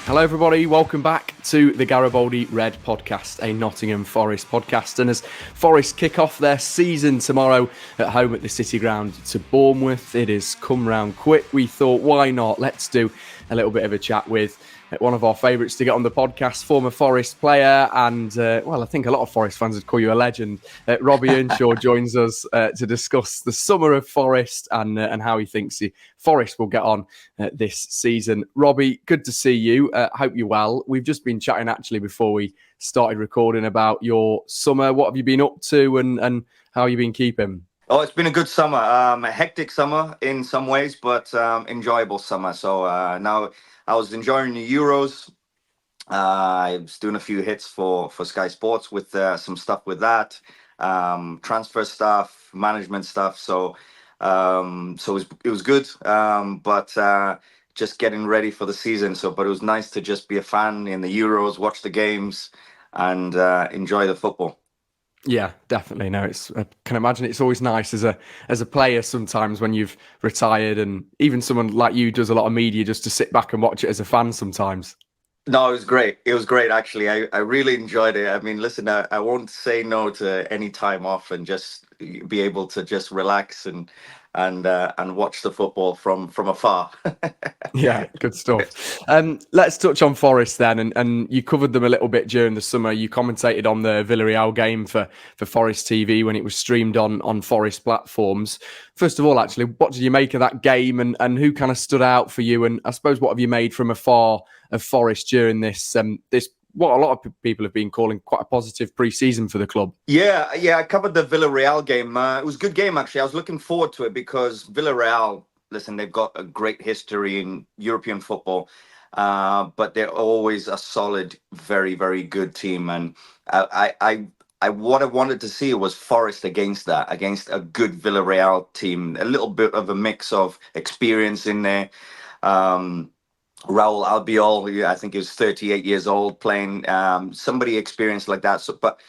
Hello, everybody. Welcome back to the Garibaldi Red podcast, a Nottingham Forest podcast. And as Forest kick off their season tomorrow at home at the City Ground to Bournemouth, it has come round quick. We thought, why not? Let's do a little bit of a chat with one of our favourites to get on the podcast, former Forest player, and I think a lot of Forest fans would call you a legend. Robbie Earnshaw joins us to discuss the summer of Forest and how he thinks Forest will get on this season. Robbie, good to see you. Hope you're well. We've just been chatting actually before we started recording about your summer. What have you been up to and how have you been keeping? Oh, it's been a good summer. A hectic summer in some ways, but enjoyable summer. So now I was enjoying the Euros. I was doing a few hits for Sky Sports with some stuff with that, transfer stuff, management stuff. So it was good. But just getting ready for the season. But it was nice to just be a fan in the Euros, watch the games, and enjoy the football. Yeah, definitely. No, I can imagine it's always nice as a player sometimes when you've retired, and even someone like you does a lot of media just to sit back and watch it as a fan sometimes. No, it was great. It was great, actually. I really enjoyed it. I mean, listen, I won't say no to any time off and just be able to just relax and watch the football from afar. Yeah, good stuff. Let's touch on Forest then, and you covered them a little bit during the summer. You commentated on the Villarreal game for Forest TV when it was streamed on Forest platforms. First of all, actually, what did you make of that game, and who kind of stood out for you? And I suppose what have you made from afar of Forest during this what a lot of people have been calling quite a positive pre-season for the club? Yeah, I covered the Villarreal game. It was a good game, actually. I was looking forward to it because Villarreal, listen, they've got a great history in European football, but they're always a solid, very, very good team. And what I wanted to see was Forest against that, against a good Villarreal team. A little bit of a mix of experience in there. Raul Albiol, I think he was 38 years old, playing somebody experienced like that. But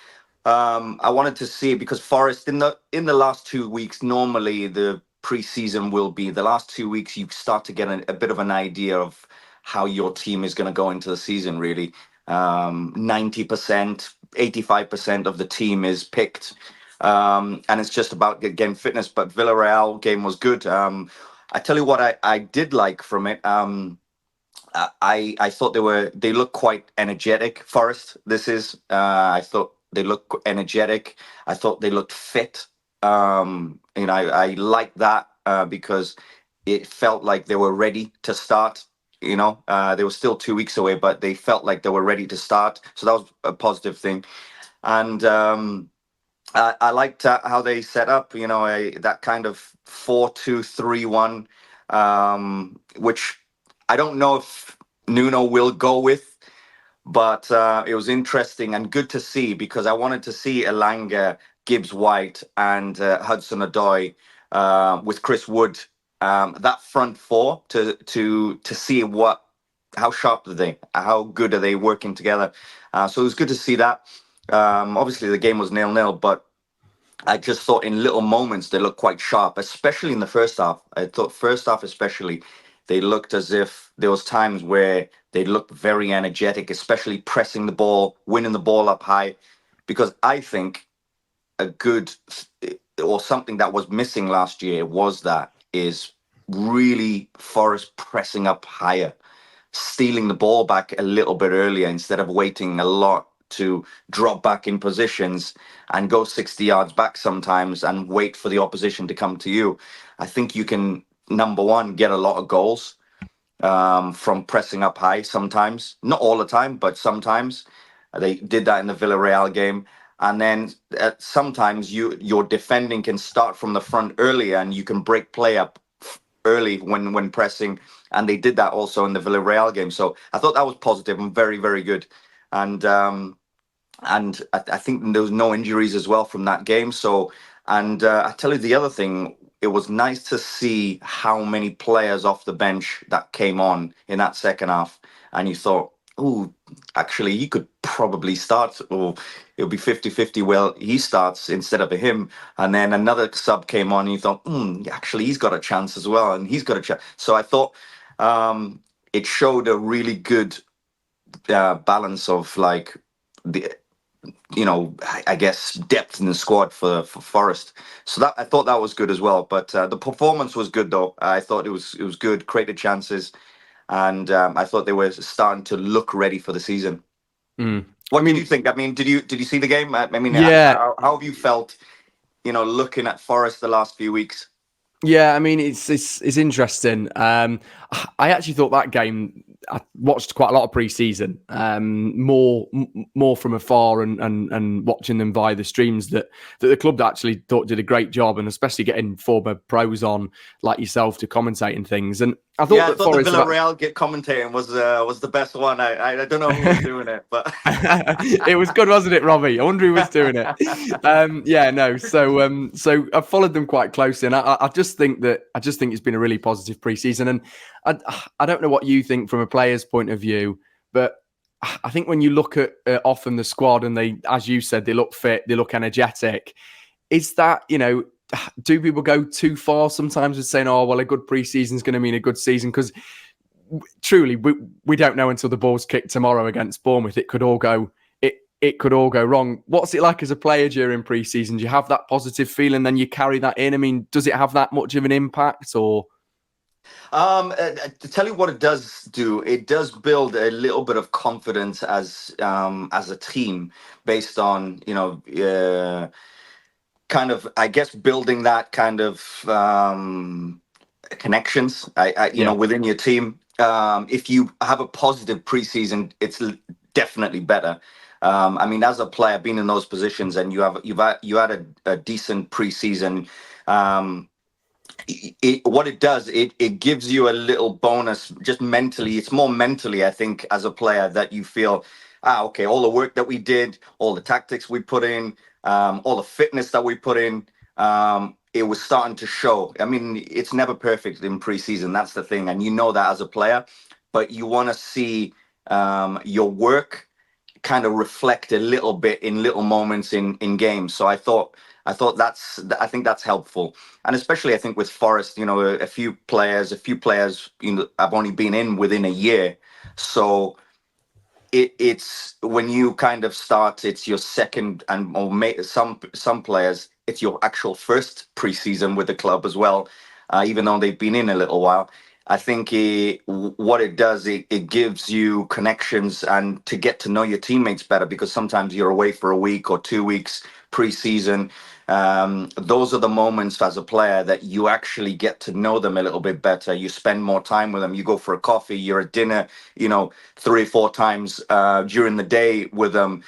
I wanted to see, because Forest in the last 2 weeks, normally the preseason will be the last 2 weeks. You start to get a bit of an idea of how your team is going to go into the season. Really, 90%, 85% of the team is picked, and it's just about getting fitness. But Villarreal game was good. I tell you what, I did like from it. I thought they look quite energetic. Forest, this is. I thought they look energetic. I thought they looked fit. I like that because it felt like they were ready to start. They were still 2 weeks away, but they felt like they were ready to start. So that was a positive thing. And I liked how they set up. That kind of 4-2-3-1, which I don't know if Nuno will go with, but it was interesting and good to see because I wanted to see Elanga, Gibbs White, and Hudson Odoi with Chris Wood, that front four to see how sharp are they, how good are they working together. So it was good to see that. Obviously, the game was 0-0, but I just thought in little moments they looked quite sharp, especially in the first half. I thought first half especially, they looked as if there was times where they looked very energetic, especially pressing the ball, winning the ball up high. Because I think a good or something that was missing last year is really Forest pressing up higher, stealing the ball back a little bit earlier instead of waiting a lot to drop back in positions and go 60 yards back sometimes and wait for the opposition to come to you. I think you can, number one, get a lot of goals from pressing up high sometimes. Not all the time, but sometimes. They did that in the Villarreal game. And then sometimes your defending can start from the front earlier and you can break play up early when pressing. And they did that also in the Villarreal game. So I thought that was positive and very, very good. And I think there was no injuries as well from that game. So, and I tell you the other thing, it was nice to see how many players off the bench that came on in that second half. And you thought, oh, actually, he could probably start, or it'll be 50-50. Well, he starts instead of him. And then another sub came on, and you thought, actually, he's got a chance as well. And he's got a chance. So I thought it showed a really good balance of like the I guess depth in the squad for Forest. So that I thought that was good as well. But the performance was good though. I thought it was good, created chances, and I thought they were starting to look ready for the season. Mm. I What did you mean, think? I mean, did you see the game? I mean, yeah, how have you felt? Looking at Forest the last few weeks. yeah. I mean, it's interesting. I actually thought that game. I watched quite a lot of pre-season, more from afar and watching them via the streams that the club actually thought did a great job, and especially getting former pros on like yourself to commentate and things. And I thought Yeah, I that thought the Forest have Villarreal get commentating was the best one. I don't know who was doing it, but it was good, wasn't it, Robbie? I wonder who was doing it. Yeah, no. So I've followed them quite closely, and I just think it's been a really positive preseason. And I don't know what you think from a player's point of view, but I think when you look at often the squad and they, as you said, they look fit, they look energetic. Is that do people go too far sometimes with saying, "Oh, well, a good preseason is going to mean a good season"? Because truly, we don't know until the ball's kicked tomorrow against Bournemouth. It could all go. It could all go wrong. What's it like as a player during pre-season? Do you have that positive feeling, then you carry that in? I mean, does it have that much of an impact, or? to tell you what it does do, it does build a little bit of confidence as a team based on kind of, I guess, building that kind of connections. Yeah, within your team. If you have a positive preseason, it's definitely better. I mean, as a player, being in those positions, and you had a decent preseason. Um, what it does, it gives you a little bonus just mentally. It's more mentally, I think, as a player that you feel, okay, all the work that we did, all the tactics we put in, all the fitness that we put in, it was starting to show. I mean, it's never perfect in preseason. That's the thing, and you know that as a player, but you want to see your work kind of reflect a little bit in little moments in games. So I think that's helpful, and especially I think with Forest, a few players, have only been in within a year, so it's when you kind of start, it's your second, and some players, it's your actual first preseason with the club as well, even though they've been in a little while. I think what it does, it gives you connections and to get to know your teammates better, because sometimes you're away for a week or 2 weeks preseason. Those are the moments as a player that you actually get to know them a little bit better. You spend more time with them. You go for a coffee. You're at dinner, 3 or 4 times during the day with them.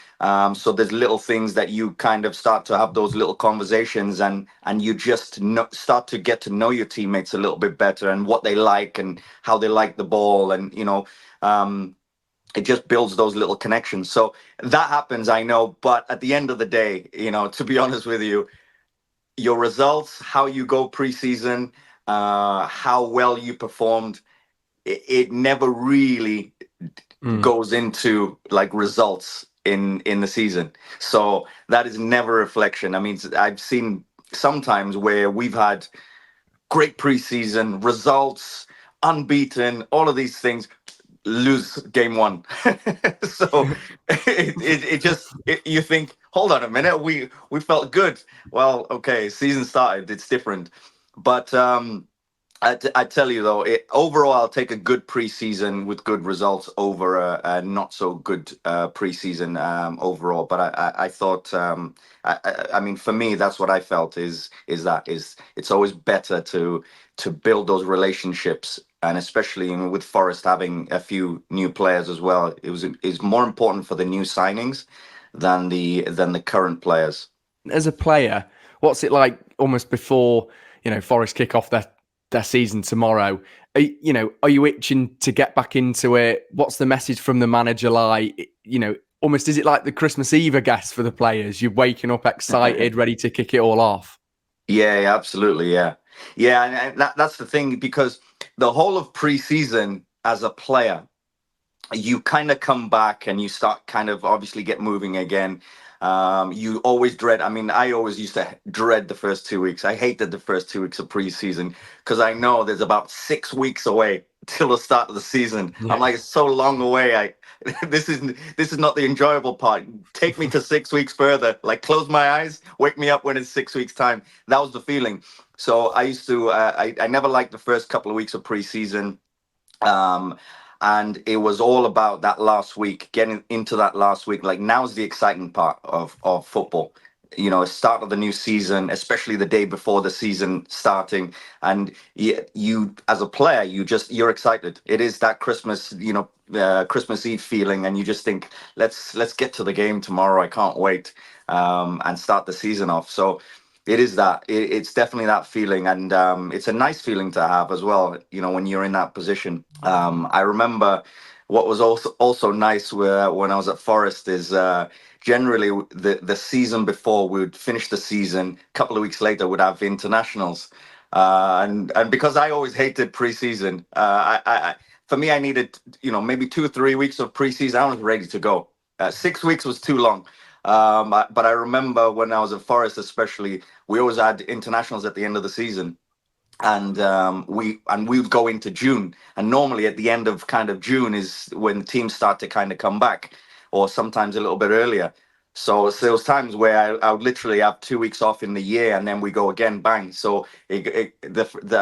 So there's little things that you kind of start to have those little conversations, and you just start to get to know your teammates a little bit better and what they like and how they like the ball, and it just builds those little connections. So that happens, I know, but at the end of the day, to be honest with you, your results, how you go preseason, how well you performed, it never really mm, goes into like results in the season. So that is never a reflection. I mean, I've seen sometimes where we've had great preseason results, unbeaten, all of these things, lose game one. So you think, hold on a minute, we felt good. Well, okay, season started, it's different. But I tell you though, overall, I'll take a good preseason with good results over a not so good preseason overall. But I thought, I mean, for me, that's what I felt is it's always better to build those relationships, and especially with Forest having a few new players as well. It's more important for the new signings than the current players. as a player, what's it like almost before Forest kick off their season tomorrow? Are you itching to get back into it? What's the message from the manager like? Almost is it like the Christmas Eve, I guess, for the players? You're waking up excited, ready to kick it all off. Yeah, yeah, absolutely. Yeah. Yeah. And that's the thing, because the whole of preseason as a player, you kind of come back and you start kind of obviously get moving again. You always dread. I mean, I always used to dread the first 2 weeks. I hated the first 2 weeks of preseason because I know there's about 6 weeks away till the start of the season. Yeah. I'm like, it's so long away. This is not the enjoyable part. Take me to 6 weeks further. Like, close my eyes, wake me up when it's 6 weeks time. That was the feeling. So I used to. I never liked the first couple of weeks of preseason. Um, and it was all about that last week, getting into that last week. Like, now's the exciting part of football. Start of the new season, especially the day before the season starting, and you as a player, you're excited. It is that Christmas, Christmas Eve feeling, and you just think, let's get to the game tomorrow. I can't wait, and start the season off. So it is that. It's definitely that feeling, and it's a nice feeling to have as well. When you're in that position. I remember what was also nice when I was at Forest is generally the season before we would finish the season. A couple of weeks later, we'd have internationals, and because I always hated preseason, for me I needed maybe 2 or 3 weeks of preseason. I was ready to go. 6 weeks was too long. But I remember when I was at Forest, especially, we always had internationals at the end of the season, and we would go into June, and normally at the end of kind of June is when teams start to kind of come back, or sometimes a little bit earlier. So there was times where I would literally have 2 weeks off in the year, and then we go again, bang. So I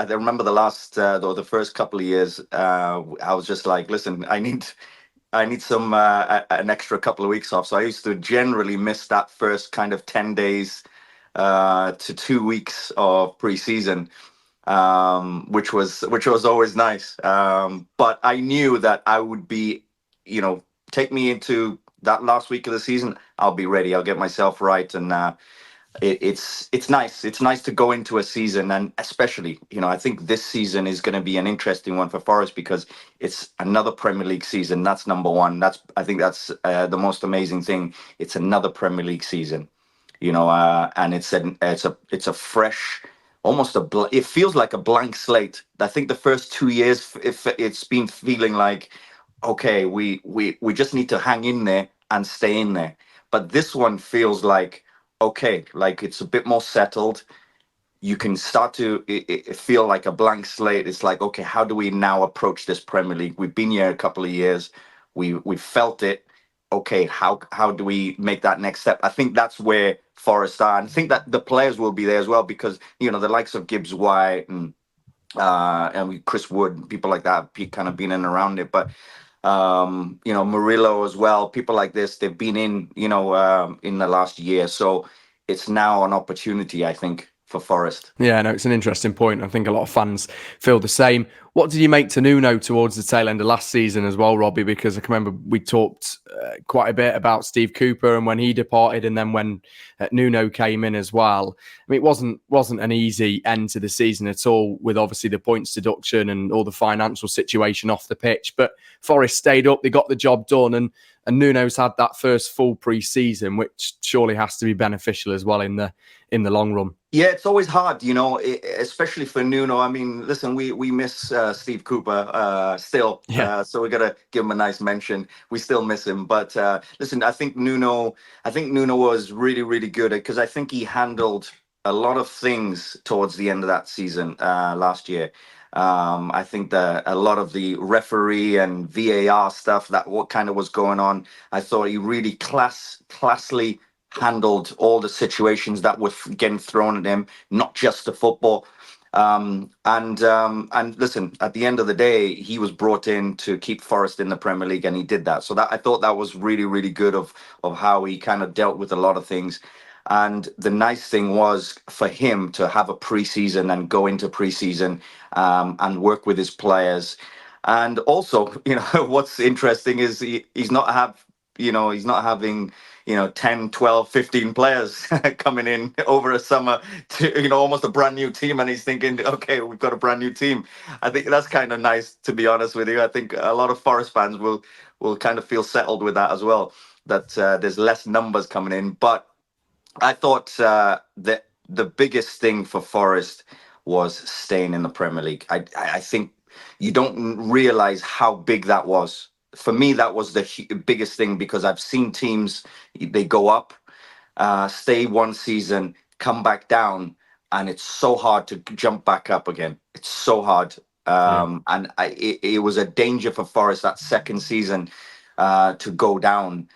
remember the first couple of years, I was just like, listen, I need some an extra couple of weeks off. So I used to generally miss that first kind of 10 days to 2 weeks of preseason, which was always nice. But I knew that I would be, take me into that last week of the season. I'll be ready. I'll get myself right, and it's nice. It's nice to go into a season, and especially, I think this season is going to be an interesting one for Forest because it's another Premier League season. That's number one. I think that's the most amazing thing. It's another Premier League season, and it's a fresh, almost it feels like a blank slate. I think the first 2 years, it's been feeling like, okay, we just need to hang in there and stay in there. But this one feels like, okay, like it's a bit more settled. You can start to it feel like a blank slate. It's like, okay, how do we now approach this Premier League? We've been here a couple of years. We've felt it. Okay, how do we make that next step? I think that's where Forest are, and I think that the players will be there as well, because the likes of Gibbs White and Chris Wood, people like that, kind of been in and around it. But Murillo as well, people like this, they've been in the last year. So it's now an opportunity, I think, for Forest. Yeah, no, it's an interesting point. I think a lot of fans feel the same. What did you make to Nuno towards the tail end of last season as well, Robbie? Because I can remember we talked quite a bit about Steve Cooper and when he departed, and then when Nuno came in as well. I mean, it wasn't an easy end to the season at all, with obviously the points deduction and all the financial situation off the pitch. But Forest stayed up, they got the job done, and Nuno's had that first full pre-season, which surely has to be beneficial as well in the long run. Yeah, it's always hard, especially for Nuno. I mean, listen, we miss Steve Cooper still, Yeah. so we gotta give him a nice mention. We still miss him, but listen, I think Nuno was really, really good, because I think he handled a lot of things towards the end of that season last year. I think that a lot of the referee and VAR stuff, that what kind of was going on, I thought he really classily handled all the situations that were getting thrown at him, not just the football. And listen, at the end of the day, he was brought in to keep Forest in the Premier League, and he did that. So that, I thought that was really, really good of how he kind of dealt with a lot of things. And the nice thing was for him to have a preseason and go into preseason, and work with his players. And also, what's interesting is he's not having 10, 12, 15 players coming in over a summer to, almost a brand new team. And he's thinking, okay, we've got a brand new team. I think that's kind of nice, to be honest with you. I think a lot of Forest fans will kind of feel settled with that as well, that there's less numbers coming in. But I thought that the biggest thing for Forest was staying in the Premier League. I think you don't realize how big that was. For me, that was the biggest thing, because I've seen teams, they go up, stay one season, come back down, and it's so hard to jump back up again. It's so hard. Yeah. And it was a danger for Forest that second season to go down.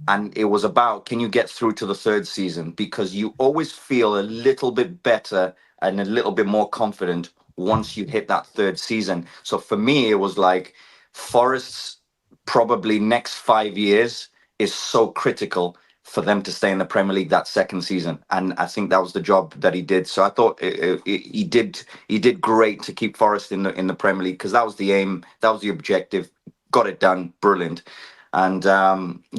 And it was about, can you get through to the third season? Because you always feel a little bit better and a little bit more confident once you hit that third season. So for me, it was like Forest's probably next 5 years is so critical for them to stay in the Premier League that second season, and I think that was the job that he did. So I thought he did great to keep Forest in the Premier League, because that was the aim, that was the objective. Got it done, brilliant, and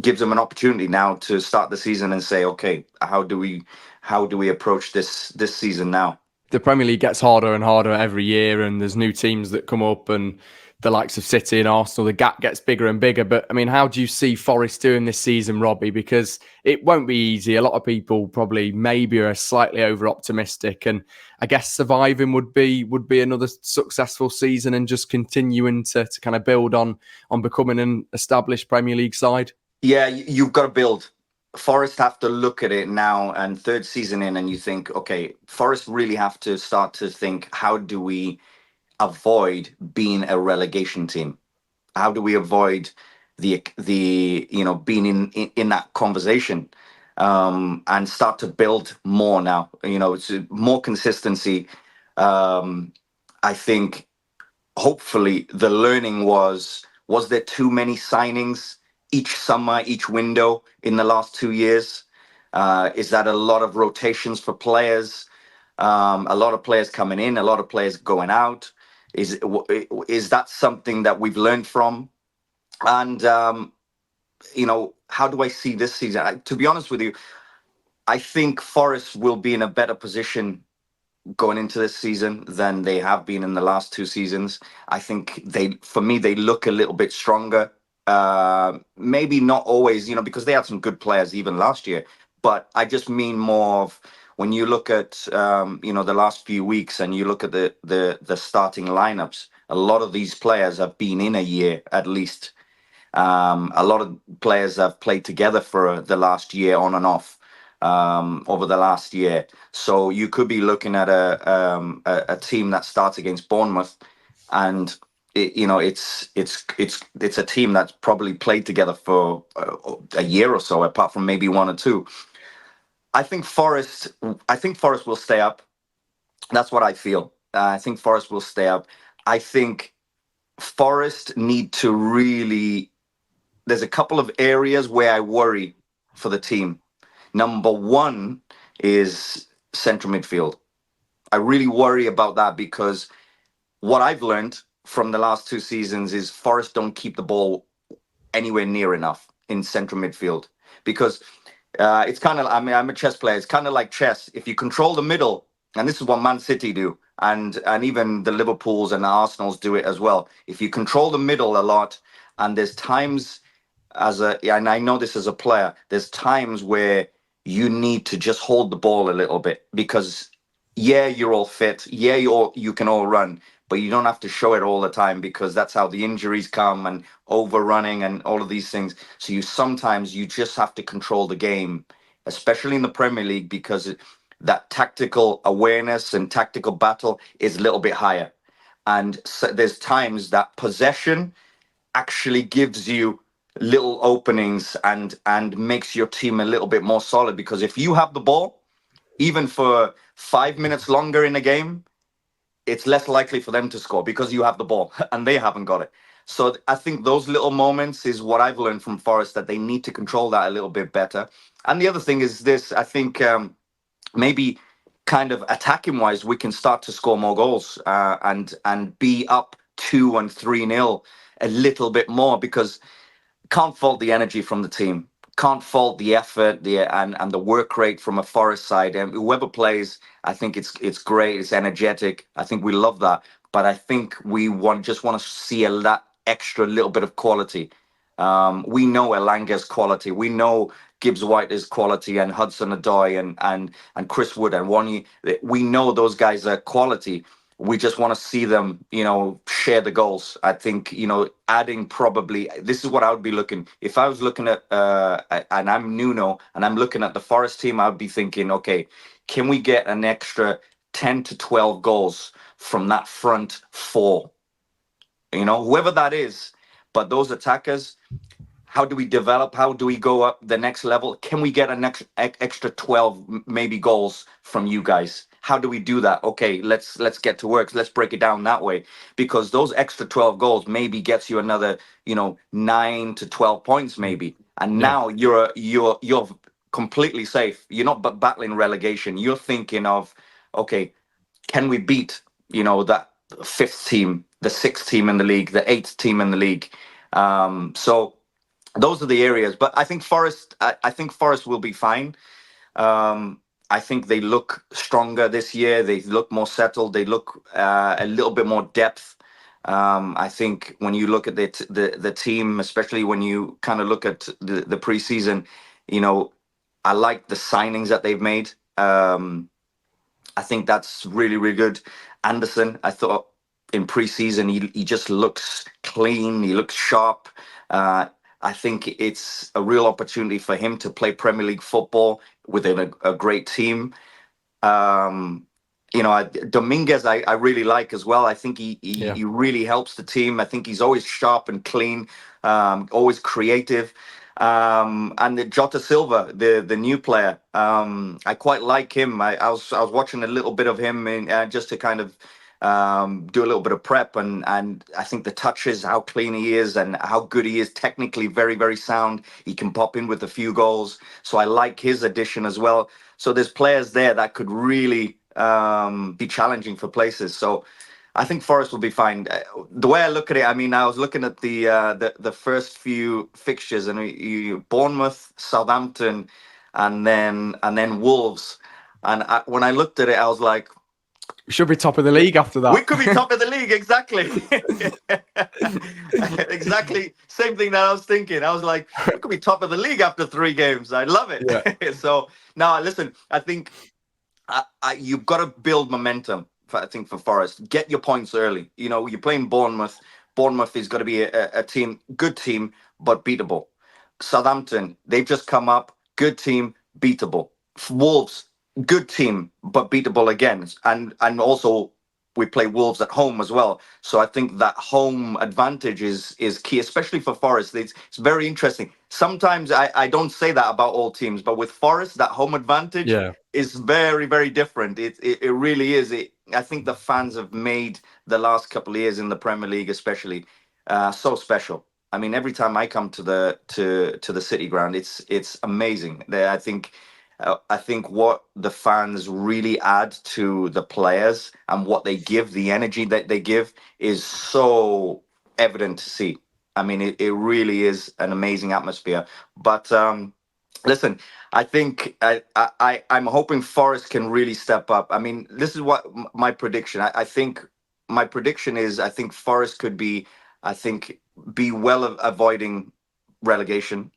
gives them an opportunity now to start the season and say, okay, how do we approach this season now? The Premier League gets harder and harder every year, and there's new teams that come up, and the likes of City and Arsenal, the gap gets bigger and bigger. But I mean, how do you see Forest doing this season, Robbie? Because it won't be easy. A lot of people probably maybe are slightly over optimistic, and I guess surviving would be another successful season and just continuing to kind of build on becoming an established Premier League side. Yeah, you've got to build. Forest have to look at it now, and third season in, and you think, okay, Forest really have to start to think, how do we avoid being a relegation team? How do we avoid the being in that conversation, and start to build more now? It's more consistency. I think hopefully the learning was there too many signings each summer, each window in the last 2 years? Is that a lot of rotations for players? A lot of players coming in, a lot of players going out. Is that something that we've learned from? And how do I see this season? To be honest with you, I think Forest will be in a better position going into this season than they have been in the last two seasons. I think for me, they look a little bit stronger. Maybe not always, because they had some good players even last year. But I just mean more of when you look at the last few weeks and you look at the starting lineups. A lot of these players have been in a year at least. A lot of players have played together for the last year on and off, over the last year. So you could be looking at a team that starts against Bournemouth, and it's a team that's probably played together for a year or so, apart from maybe one or two. I think Forest will stay up. That's what I feel. I think Forest will stay up. I think Forest need to really. There's a couple of areas where I worry for the team. Number one is central midfield. I really worry about that, because what I've learned from the last two seasons is Forest don't keep the ball anywhere near enough in central midfield, because it's kind of, I mean, I'm a chess player. It's kind of like chess. If you control the middle, and this is what Man City do, and even the Liverpools and the Arsenals do it as well. If you control the middle a lot, and there's times and I know this as a player, there's times where you need to just hold the ball a little bit, because yeah, you're all fit, yeah, you can all run, but you don't have to show it all the time, because that's how the injuries come, and overrunning and all of these things. So sometimes you just have to control the game, especially in the Premier League, because that tactical awareness and tactical battle is a little bit higher. And so there's times that possession actually gives you little openings and makes your team a little bit more solid, because if you have the ball even for 5 minutes longer in a game, it's less likely for them to score, because you have the ball and they haven't got it. So I think those little moments is what I've learned from Forest, that they need to control that a little bit better. And the other thing is this: I think maybe kind of attacking wise, we can start to score more goals, and be up 2 and 3-0 a little bit more, because can't fault the energy from the team. Can't fault the effort, and the work rate from a Forest side. And whoever plays, I think it's great. It's energetic. I think we love that. But I think we just want to see that extra little bit of quality. We know Elanga's quality. We know Gibbs White is quality, and Hudson Odoi and Chris Wood and Wanye. We know those guys are quality. We just want to see them, share the goals. I think, adding, probably, this is what I would be looking. If I was looking at, and I'm Nuno, and I'm looking at the Forest team, I would be thinking, okay, can we get an extra 10 to 12 goals from that front four. Whoever that is, but those attackers, how do we develop? How do we go up the next level? Can we get an extra 12 maybe goals from you guys? How do we do that? Okay, let's get to work. Let's break it down that way, because those extra 12 goals maybe gets you another 9 to 12 points maybe, and now you're completely safe. You're not battling relegation. You're thinking of, okay, can we beat that fifth team, the sixth team in the league, the eighth team in the league? So those are the areas. But I think Forest. I think Forest will be fine. I think they look stronger this year. They look more settled. They look a little bit more depth. I think when you look at the team, especially when you kind of look at the preseason, I like the signings that they've made. I think that's really, really good. Anderson, I thought in preseason, he just looks clean. He looks sharp. I think it's a real opportunity for him to play Premier League football within a great team. Dominguez, I really like as well. I think he really helps the team. I think he's always sharp and clean, always creative. And the Jota Silva, the new player, I quite like him. I was watching a little bit of him just to kind of do a little bit of prep, and I think the touches, how clean he is and how good he is technically, very, very sound. He can pop in with a few goals, so I like his addition as well. So there's players there that could really be challenging for places. So I think Forest will be fine. The way I look at it, I mean, I was looking at the first few fixtures, and Bournemouth, Southampton, and then Wolves. And when I looked at it, I was like, we should be top of the league after that. We could be top of the league, exactly. Exactly. Same thing that I was thinking. I was like, we could be top of the league after 3 games. I love it. Yeah. So now, listen, I think you've got to build momentum. I think for Forest, get your points early. You're playing Bournemouth. Bournemouth is going to be a team, good team, but beatable. Southampton, they've just come up, good team, beatable. Wolves, good team, but beatable again. And also we play Wolves at home as well. So I think that home advantage is key, especially for Forest. It's very interesting. Sometimes I don't say that about all teams, but with Forest, that home advantage is very, very different. It really is. I think the fans have made the last couple of years in the Premier League, especially, so special. I mean, every time I come to the City Ground, it's amazing. I think what the fans really add to the players and what they give, the energy that they give, is so evident to see. I mean, it really is an amazing atmosphere. But listen, I think I'm hoping Forest can really step up. I mean, this is what my prediction. I think my prediction is I think Forest could be well avoiding relegation.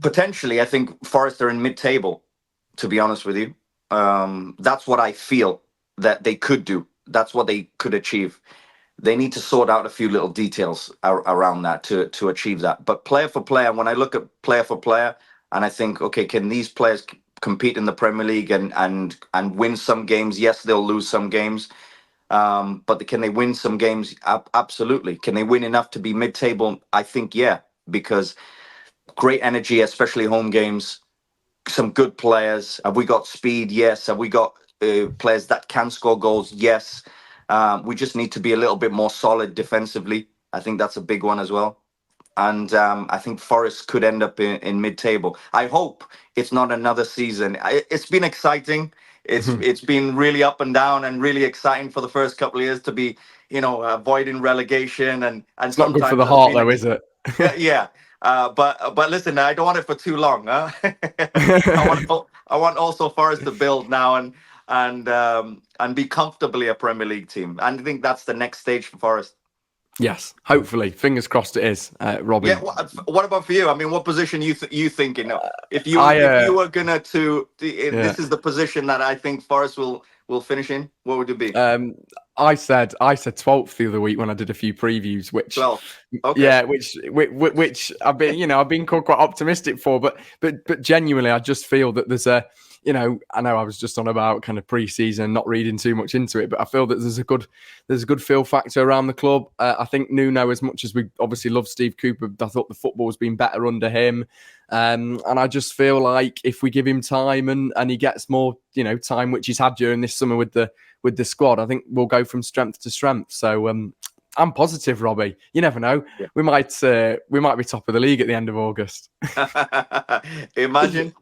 Potentially, I think Forest are in mid-table, to be honest with you. That's what I feel that they could do. That's what they could achieve. They need to sort out a few little details around that to achieve that. But player for player, when I look at player for player, and I think, okay, can these players compete in the Premier League and win some games? Yes, they'll lose some games. But can they win some games? Absolutely. Can they win enough to be mid-table? I think, yeah, because great energy, especially home games. Some good players. Have we got speed? Yes. Have we got players that can score goals? Yes. We just need to be a little bit more solid defensively. I think that's a big one as well. And I think Forest could end up in mid-table. I hope it's not another season. It's been exciting. It's been really up and down and really exciting for the first couple of years to be, avoiding relegation and it's not good for the heart, though, is it? Yeah. But listen, I don't want it for too long. Huh? I want also Forest to build now and be comfortably a Premier League team. And I think that's the next stage for Forest. Yes, hopefully. Fingers crossed it is, Robbie. Yeah. What about for you? I mean, what position you thinking? If you were gonna this is the position that I think Forest will finish in. What would it be? I said 12th the other week when I did a few previews, which 12th. Okay. Yeah, which I've been quite optimistic for, but genuinely, I just feel that there's you know, I know I was just on about kind of pre-season, not reading too much into it, but I feel that there's a good feel factor around the club. I think Nuno, as much as we obviously love Steve Cooper, I thought the football's been better under him. And I just feel like if we give him time and he gets more, you know, time, which he's had during this summer with the squad, I think we'll go from strength to strength. So I'm positive, Robbie. You never know. Yeah. We might be top of the league at the end of August. Imagine.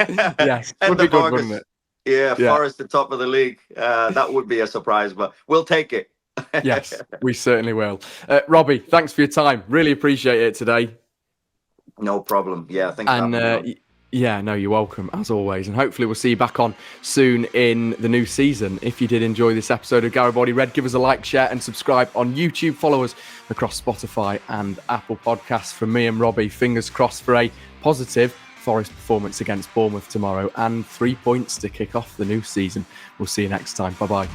Yes, would be good, wouldn't it? Yeah, Forest the top of the league. That would be a surprise, but we'll take it. Yes, we certainly will. Robbie, thanks for your time. Really appreciate it today. No problem. Yeah, thanks for having me on. Yeah, no, you're welcome, as always. And hopefully we'll see you back on soon in the new season. If you did enjoy this episode of Garibaldi Red, give us a like, share and subscribe on YouTube. Follow us across Spotify and Apple Podcasts. From me and Robbie, fingers crossed for a positive Forest performance against Bournemouth tomorrow and 3 points to kick off the new season. We'll see you next time. Bye-bye.